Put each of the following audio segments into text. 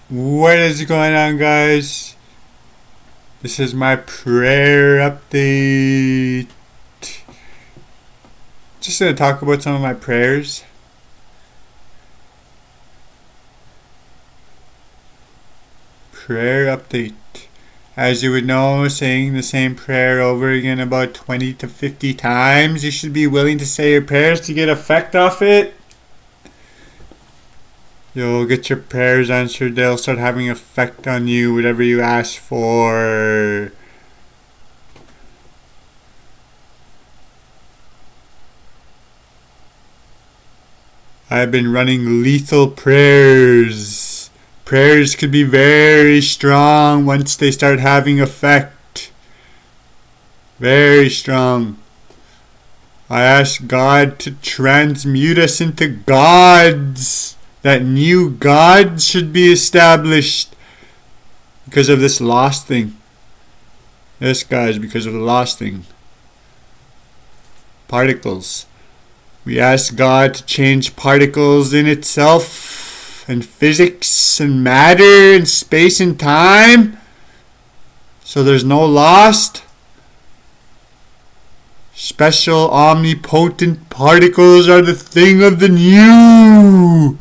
What is going on, guys? This is my prayer update. Just gonna talk about some of my prayers. Prayer update. As you would know, saying the same prayer over again about 20 to 50 times, you should be willing to say your prayers to get effect off it. You'll get your prayers answered. They'll start having effect on you, whatever you ask for. I've been running lethal prayers. Prayers could be very strong once they start having effect. Very strong. I ask God to transmute us into gods. That new God should be established because of this lost thing. Yes, guys, because of the lost thing. Particles. We ask God to change particles in itself and physics and matter and space and time so there's no lost. Special omnipotent particles are the thing of the new.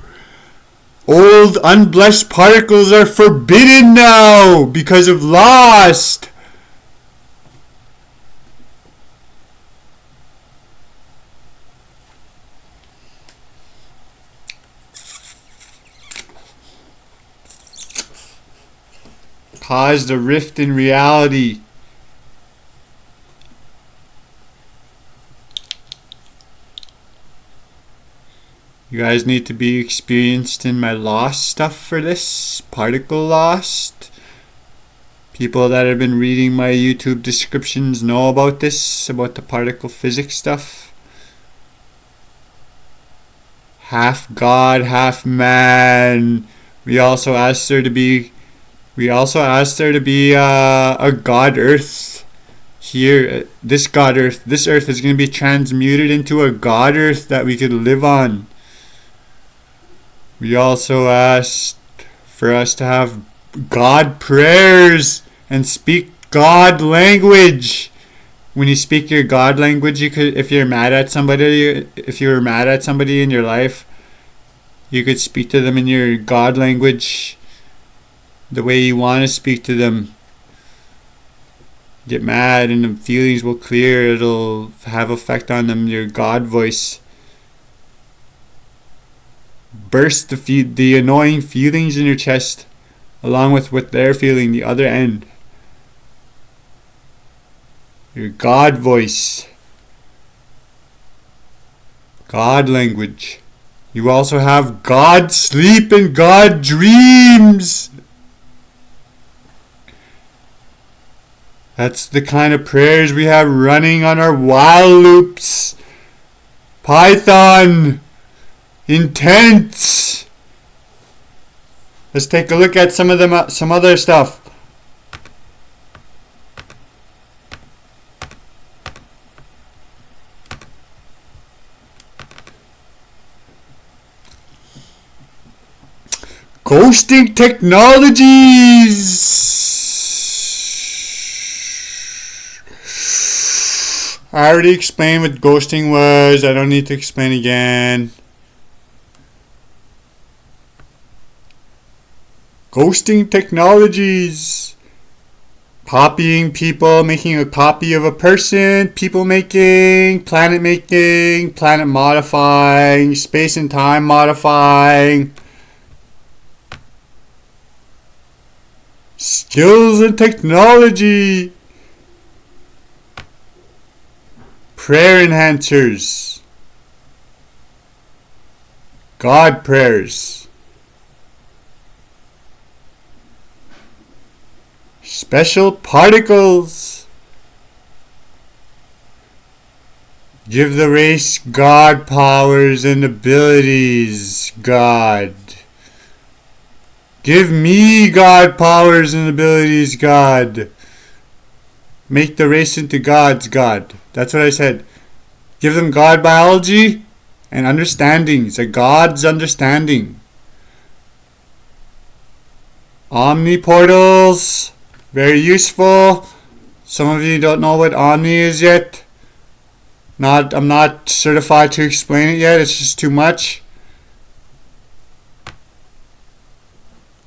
Old unblessed particles are forbidden now because of lost. Caused a rift in reality. You guys need to be experienced in my lost stuff for this. Particle lost. People that have been reading my YouTube descriptions know about this, about the particle physics stuff. Half God, half man. We also asked there to be a God Earth here. This God Earth, this Earth is going to be transmuted into a God Earth that we could live on. We also asked for us to have God prayers and speak God language. When you speak your God language, you could, if you were mad at somebody in your life, you could speak to them in your God language, the way you want to speak to them. Get mad and the feelings will clear. It'll have effect on them. Your God voice. Burst the annoying feelings in your chest along with what they're feeling, the other end. Your God voice. God language. You also have God sleep and God dreams. That's the kind of prayers we have running on our while loops. Python. Intense. Let's take a look at some other stuff. Ghosting technologies. I already explained what ghosting was. I don't need to explain again. Ghosting technologies. Copying people, making a copy of a person, people making, planet modifying, space and time modifying. Skills and technology. Prayer enhancers. God prayers. Special particles. Give the race God powers and abilities, God. Give me God powers and abilities, God. Make the race into gods, God. That's what I said. Give them God biology and understandings, a God's understanding. Omni-portals. Very useful. Some of you don't know what omni is yet. I'm not certified to explain it yet. It's just too much.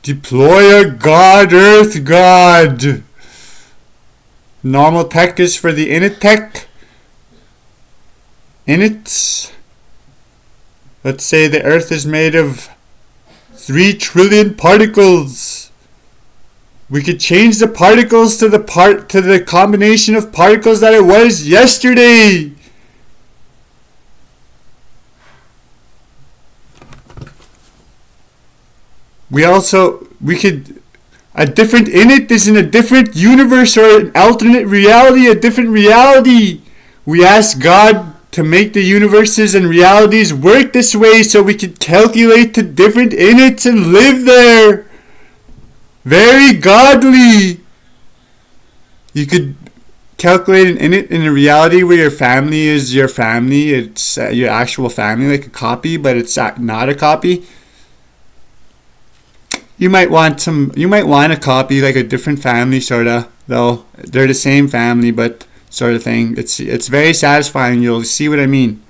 Deploy a God, Earth God. Normal tech is for the init tech. Inits. Let's say the Earth is made of 3 trillion particles. We could change the particles to the combination of particles that it was yesterday. A different init is in a different universe or an alternate reality, a different reality. We ask God to make the universes and realities work this way so we could calculate to different inits and live there. Very godly. You could calculate an init in a reality where your family is your family. It's your actual family, like a copy, but it's not a copy. You might want a copy, like a different family, sorta. Though they're the same family, but sort of thing. It's very satisfying. You'll see what I mean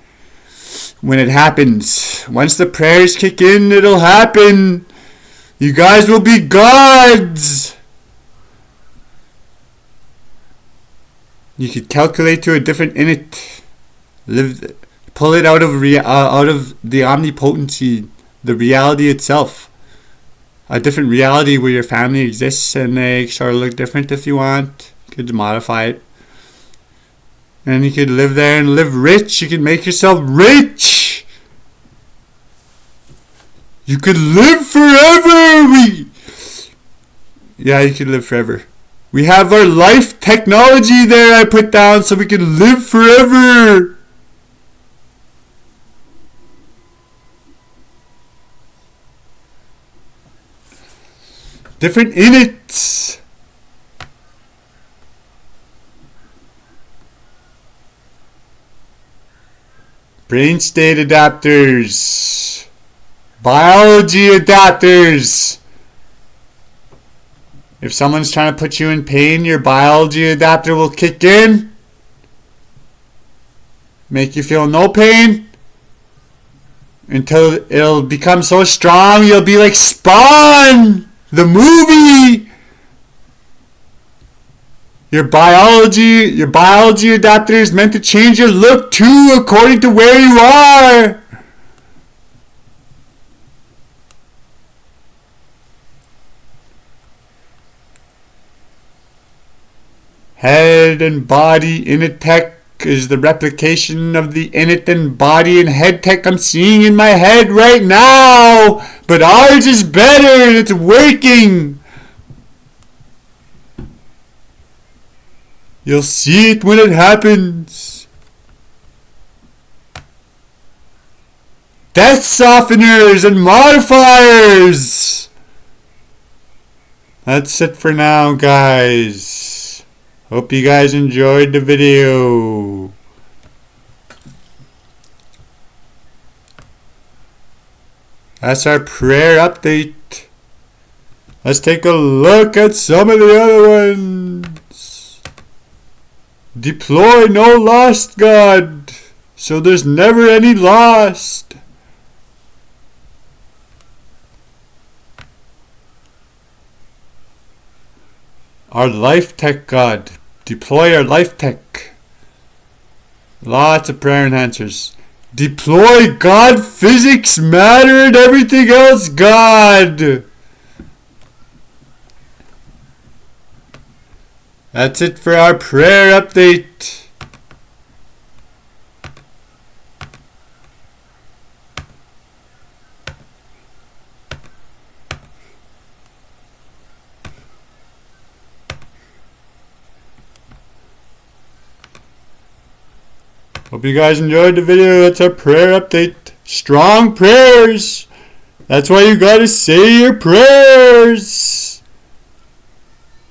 when it happens. Once the prayers kick in, it'll happen. You guys will be gods. You could calculate to a different init. Pull it out of the omnipotency, the reality itself. A different reality where your family exists and they sort of look different if you want. You could modify it. And you could live there and live rich. You could make yourself rich. You could live forever. You could live forever. We have our life technology there I put down so we can live forever. Different inits. Brain state adapters. Biology adapters. If someone's trying to put you in pain, your biology adapter will kick in. Make you feel no pain. Until it'll become so strong you'll be like Spawn, the movie. Your biology adapter is meant to change your look too according to where you are. Head and body init tech is the replication of the init and body and head tech I'm seeing in my head right now. But ours is better and it's working. You'll see it when it happens. Death softeners and modifiers. That's it for now, guys. Hope you guys enjoyed the video. That's our prayer update. Let's take a look at some of the other ones. Deploy no lost God, so there's never any lost. Our life tech God. Deploy our life tech. Lots of prayer enhancers. Deploy God, physics, matter, and everything else God. That's it for our prayer update. Hope you guys enjoyed the video. That's our prayer update. Strong prayers. That's why you gotta say your prayers.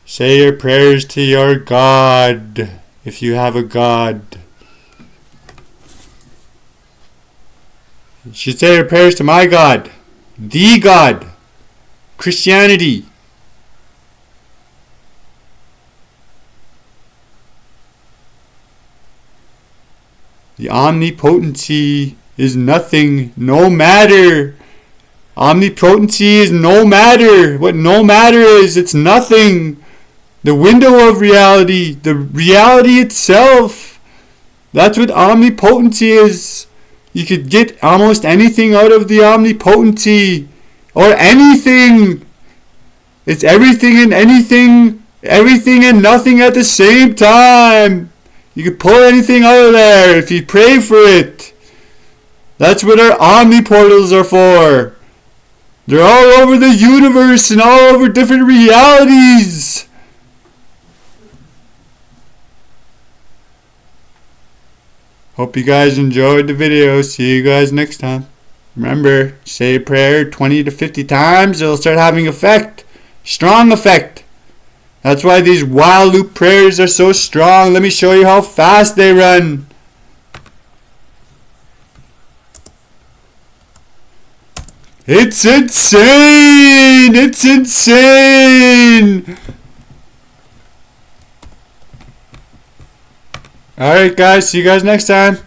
Say your prayers to your God, if you have a God. You should say your prayers to my God, the God, Christianity. The omnipotency is nothing, no matter. Omnipotency is no matter. What no matter is, it's nothing. The window of reality, the reality itself. That's what omnipotency is. You could get almost anything out of the omnipotency. Or anything. It's everything and anything. Everything and nothing at the same time. You could pull anything out of there if you pray for it. That's what our omni-portals are for. They're all over the universe and all over different realities. Hope you guys enjoyed the video. See you guys next time. Remember, say a prayer 20 to 50 times. It'll start having effect. Strong effect. That's why these while loop prayers are so strong. Let me show you how fast they run. It's insane! It's insane! Alright guys, see you guys next time.